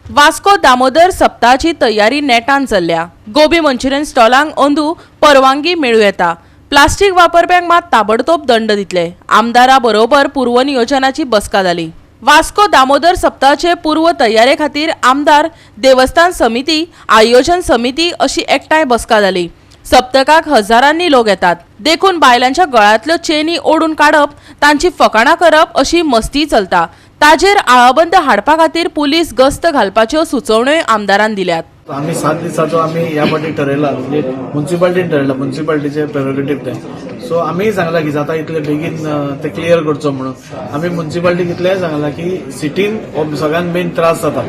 वास्को दामोदर सप्ताहाची तयारी नेटान चल्ल्या। गोबी मंचुरियन स्टॉलांक अंदू परवानगी मेळूं येता। प्लास्टीक वापरप्यांक मात ताबडतोब दंड दितले। आमदारा बरोबर पूर्व नियोजनाची बसका जाली। वास्को दामोदर सप्ताहाचे पूर्व तयारे खातीर आमदार, देवस्थान समिती, आयोजन समिती अशी एकठांय बसका जाली। सप्तकाक हजारांनी लोक येतात। देखून बायलांच्या गळ्यांतल्यो चेनी ओडून काडप, तांची फकाणां करप अशी मस्ती चलता। ताजेर आळाबंद हाडपा खातीर पुलीस गस्त घालपाच्यो सुचोवण्योय आमदारान दिल्यात। आम्ही 7 दिसाचो आम्ही ह्या फाटी ठरयला, म्हणजे म्युन्सिपालिटीन ठरयला, म्युन्सिपालिटीचे प्रेरोगेटिव्ह ते। सो आम्ही सांगला की जाता इतले बेगीन ते क्लियर करचो म्हणून। आम्ही म्युन्सिपालिटीक इतलेंय सांगला की सिटीन सगळ्यात मेन त्रास जाता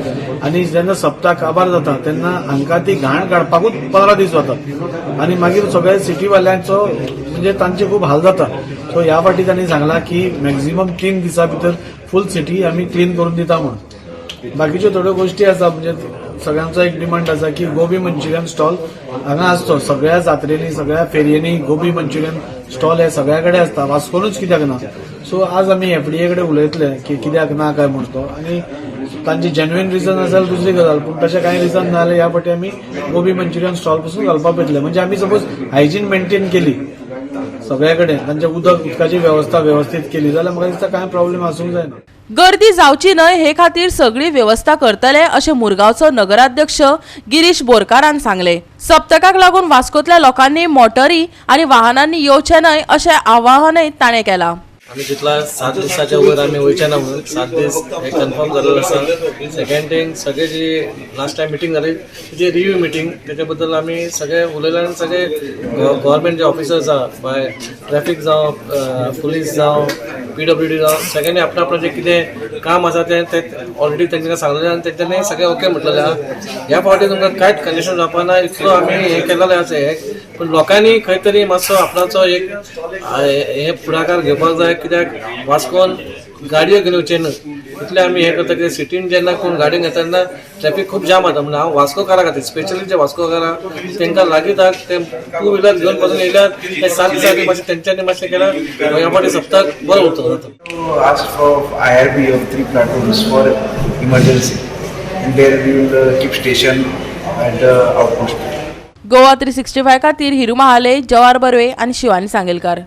आणि जेन्ना सप्ताह काबार जाता तेन्ना हांकां ती घाण काडपाकूच 15 दीस वतात आणि मागीर सगळ्या सिटीवाल्यांचो म्हणजे तांचे खूप हाल जाता। सो ह्या फाटी तांणी सांगला की मॅक्झिमम 3 दिसा भितर फुल सिटी आम्ही क्लीन करून दिता म्हणून। बाकीच्यो थोड्यो गोष्टी आसा, म्हणजे सगळ्यांचो एक डिमांड आसा की गोबी मंचुरियन स्टॉल हांगा आसचो। सगळ्या जात्रेनी, सगळ्या फेरयेनी गोबी मंचुरियन स्टॉल हे सगळ्या कडेन आसता, वास्कोनूच कित्याक ना। सो आज आमी एफडीए कडेन उलयतले की कित्याक ना काय म्हणून तो, आणि तांची जेन्युइन रिजन आसा दुसरी गजाल, पूण तशें कांय रिजन ना जाल्यार ह्या फाटी आमी गोबी मंचुरियन स्टॉल पासून घालपाक पयतले। म्हणजे आमी सपोज हायजीन मेंटेन केली सगळ्या कडेन, तांचे उदकाची वेवस्था व्यवस्थित केली जाल्यार म्हाका दिसता कांय प्रॉब्लेम आसूंक जायना। गर्दी जावची न्हय हे खातीर सगळी व्यवस्था करतले अशें मुरगांवचो नगराध्यक्ष गिरीश बोरकारान सांगले। सप्तकाक लागून वास्कोतल्या लोकांनी मोटारी आनी वाहनांनी येवचे न्हय अशें आवाहनय ताणें केलां। आम्ही तिथला 7 दिवसाच्या वर आम्ही वयचे ना म्हणून 7 दीस हे कन्फर्म झालेलं आसा। सेकंड थिंग सगळे जी लास्ट टाइम मिटींग जाली तेजी रिव्ह्यू मिटींग, त्याच्याबद्दल आम्ही सगळे उलयले आनी सगळे गव्हर्नमेंट जे ऑफिसर्स आहा बाय ट्रॅफिक जावं, पुलीस जावं, PWD जावं, सगळ्यांनी आपणा आपणा जे कितें काम आसा ते ऑलरेडी तांकां सांगलेलें आनी तेंच्यांनी सगळे ओके म्हटलेलें आहा। ह्या फावटी तुमकां कांयच कंडिशन जावपाना इतलो आमी हे केलेलें आसा। पण लोकांनी खंय तरी मातसो आपणाचो एक हे फुडाकार घेवपाक जाय, कित्याक वास्कोन गाडयो घेवन येवचे न्हय इतले आमी हे करता। कित्याक सिटीन जेन्ना कोण गाडयो घेता तेन्ना ट्रॅफिक खूब जाम जाता। म्हणजे हांव वास्कोकारा खातीर स्पेशली जे वास्कोकारा तांकां लागीं ते 2 व्हिलर घेवन पासून येयल्यार ते 7 दिसांनी मातशें तेंच्यांनी मातशें केल्यार ह्या फावटी सप्तक बरो उरतलो जाता। Asked for IRB of 3 platoons for emergency, and there we will keep station at the outpost. Goa 365 खातीर हिरू महाले, जवाहर बर्वे आनी शिवानी सांगेलकार।